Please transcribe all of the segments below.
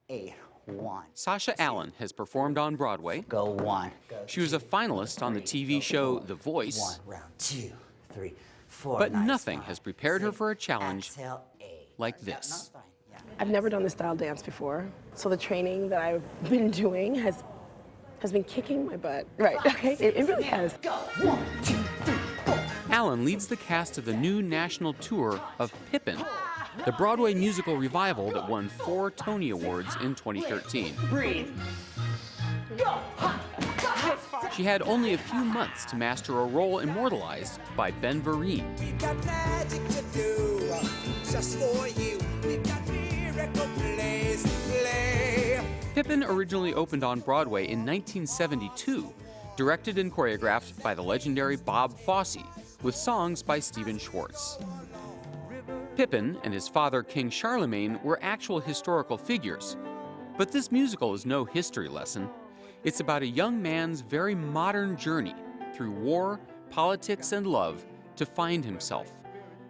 8, 1. Sasha Allen has performed on Broadway. Go 1. She was a finalist on the TV show The Voice. 1, round 2, 3, 4. But nice, nothing 5, has prepared her 6, for a challenge exhale, 8. like Yeah, this. no, it's fine. Yeah. I've never done this style dance before, so the training that I've been doing has been kicking my butt. Right, okay, it really has. Go 1, 2, 3, 4. Allen leads the cast of the new national tour of Pippin, the Broadway musical revival that won 4 Tony Awards in 2013. Breathe. Go. She had only a few months to master a role immortalized by Ben Vereen. We got magic to do, just for you. We got miracle plays to play. Pippin originally opened on Broadway in 1972, directed and choreographed by the legendary Bob Fosse, with songs by Stephen Schwartz. Pippin and his father, King Charlemagne, were actual historical figures. But this musical is no history lesson. It's about a young man's very modern journey through war, politics, and love to find himself,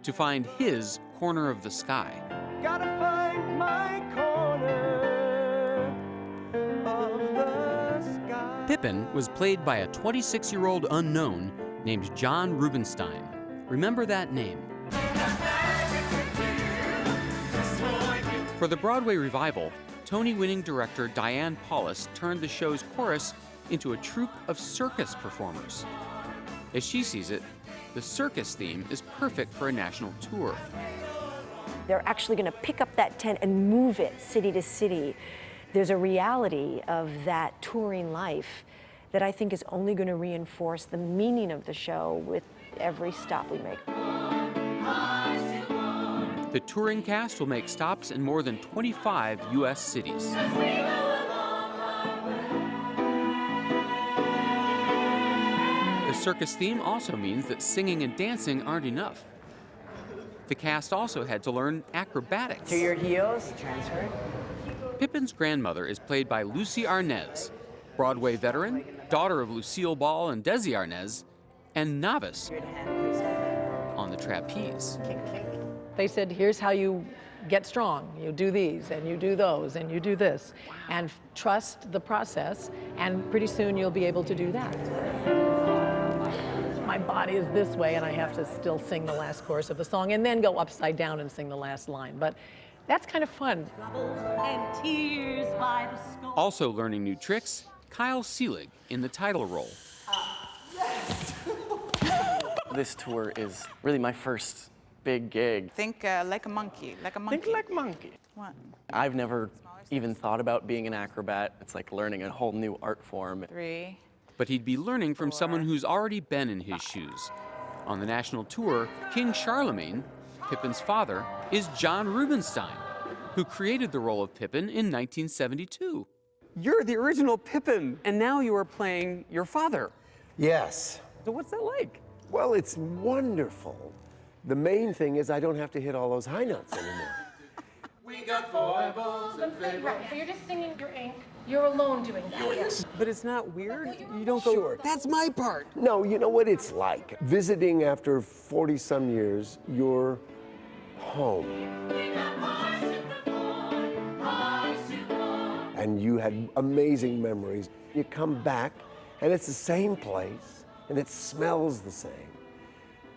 to find his corner of the sky. Gotta find my corner of the sky. Pippin was played by a 26-year-old unknown named John Rubinstein. Remember that name. For the Broadway revival, Tony-winning director Diane Paulus turned the show's chorus into a troupe of circus performers. As she sees it, the circus theme is perfect for a national tour. They're actually going to pick up that tent and move it city to city. There's a reality of that touring life that I think is only going to reinforce the meaning of the show with every stop we make. The touring cast will make stops in more than 25 U.S. cities. The circus theme also means that singing and dancing aren't enough. The cast also had to learn acrobatics. To your heels, transfer. Pippin's grandmother is played by Lucy Arnaz, Broadway veteran, daughter of Lucille Ball and Desi Arnaz, and novice on the trapeze. They said, here's how you get strong. You do these, and you do those, and you do this. Wow. And trust the process, and pretty soon you'll be able to do that. My body is this way, and I have to still sing the last chorus of the song, and then go upside down and sing the last line. But that's kind of fun. And tears by the score. Also learning new tricks, Kyle Seelig in the title role. Yes! This tour is really my first big gig. Think like a monkey, like a monkey. Think like monkey. One. I've never even thought about being an acrobat. It's like learning a whole new art form. 3. But he'd be learning from someone who's already been in his shoes. On the national tour, King Charlemagne, Pippin's father, is John Rubinstein, who created the role of Pippin in 1972. You're the original Pippin, and now you are playing your father. Yes. So what's that like? Well, it's wonderful. The main thing is I don't have to hit all those high notes anymore. We got foibles and fables. Right, but you're just singing your ink. You're alone doing that. Yes. But it's not weird? You don't go, Sure. that's my part. No, you know what it's like. Visiting after 40-some years, you're home. And you had amazing memories. You come back, and it's the same place, and it smells the same.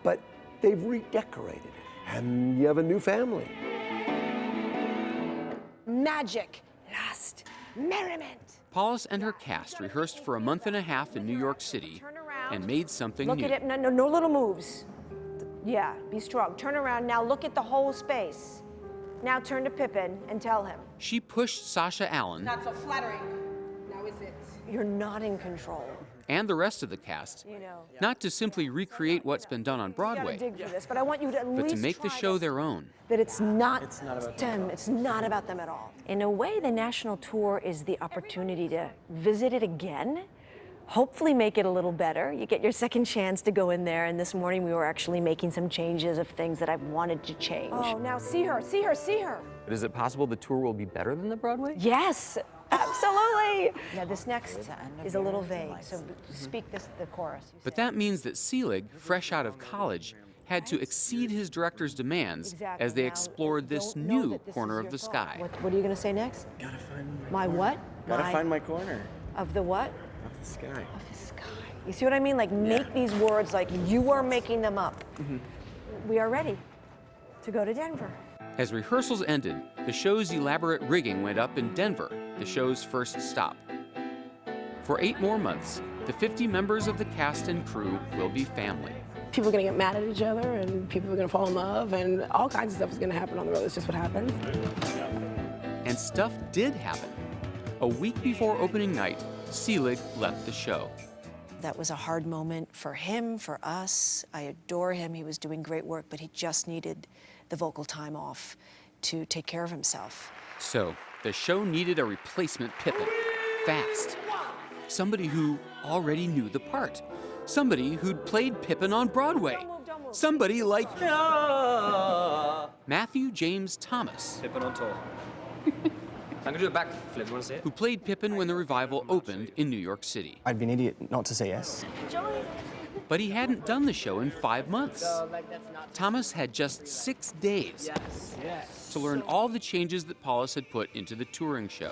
But they've redecorated it, and you have a new family. Magic, lust, merriment. Paulus and her cast rehearsed for a month and a half in New York City and made something Look new. at it, no little moves. Yeah, be strong. Turn around, now look at the whole space. Now turn to Pippin and tell him. She pushed Sasha Allen Not so flattering. Now is it? You're not in control. and the rest of the cast, You know. not to simply recreate what's been done on You gotta Broadway, dig for this, but I want you to at but to least make the try show this. their own. That it's not about them. It's not about them at all. In a way, the national tour is the opportunity to visit it again, hopefully make it a little better. You get your second chance to go in there, and this morning we were actually making some changes of things that I've wanted to change. Oh, now see her, see her, see her. But is it possible the tour will be better than the Broadway? Yes, absolutely. Now this next is a little vague, so speak the chorus. But that means that Seelig, fresh out of college, had to exceed his director's demands Exactly. as they Now, explored this don't know new that this corner is of your the fault. sky. What are you going to say next? Gotta find My what? Gotta My- find my corner Of the what? of the sky. Of the sky. You see what I mean? Like, make these words like you are making them up. We are ready to go to Denver. As rehearsals ended, the show's elaborate rigging went up in Denver, the show's first stop. For 8 more months, the 50 members of the cast and crew will be family. People are gonna get mad at each other, and people are gonna fall in love, and all kinds of stuff is gonna happen on the road. It's just what happens. And stuff did happen. A week before opening night, Selig left the show. That was a hard moment for him, for us. I adore him. He was doing great work, but he just needed the vocal time off to take care of himself. So, the show needed a replacement Pippin, fast. Somebody who already knew the part. Somebody who'd played Pippin on Broadway. Somebody like Matthew James Thomas, Pippin on tour. I'm gonna do a backflip. You wanna see it? who played Pippin when the revival opened in New York City. I'd be an idiot not to say yes. But he hadn't done the show in 5 months. Thomas had just 6 days to learn all the changes that Paulus had put into the touring show.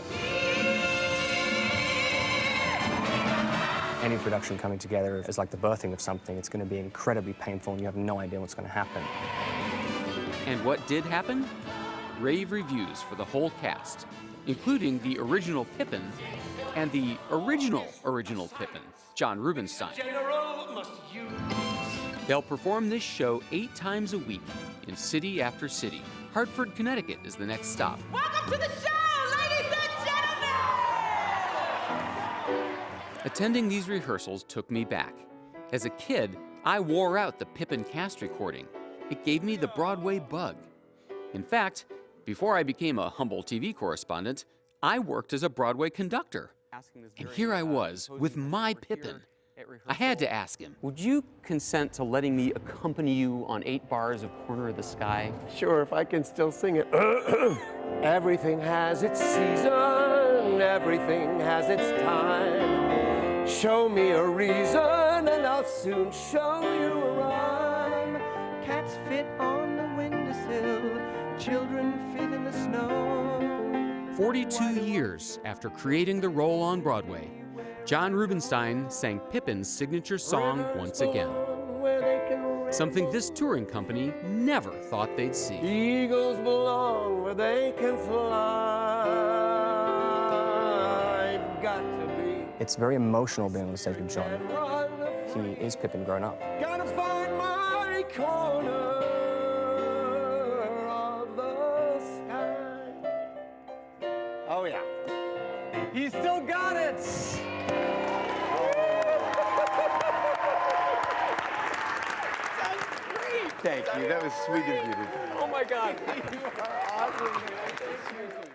Any production coming together is like the birthing of something. It's gonna be incredibly painful and you have no idea what's gonna happen. And what did happen? Rave reviews for the whole cast, including the original Pippin and the original Pippin, John Rubinstein. They'll perform this show 8 times a week in city after city. Hartford, Connecticut is the next stop. Welcome to the show, ladies and gentlemen! Attending these rehearsals took me back. As a kid, I wore out the Pippin cast recording. It gave me the Broadway bug. In fact, before I became a humble TV correspondent, I worked as a Broadway conductor. And here I was with my Pippin. I had to ask him, Would you consent to letting me accompany you on 8 bars of Corner of the Sky? Sure, if I can still sing it. Everything has its season, everything has its time. Show me a reason and I'll soon show you a rhyme. Cats fit on the windowsill, children fit in the snow. 42 years after creating the role on Broadway, John Rubinstein sang Pippin's signature song once again. Something this touring company never thought they'd see. Eagles belong where they can fly. I've got to be. It's very emotional being on the stage with John. He is Pippin grown up. Gotta find my corner of the sky. Oh yeah. He's still got it! Thank you. That was sweet of you to do. Oh my God. You are awesome, man. Thank you.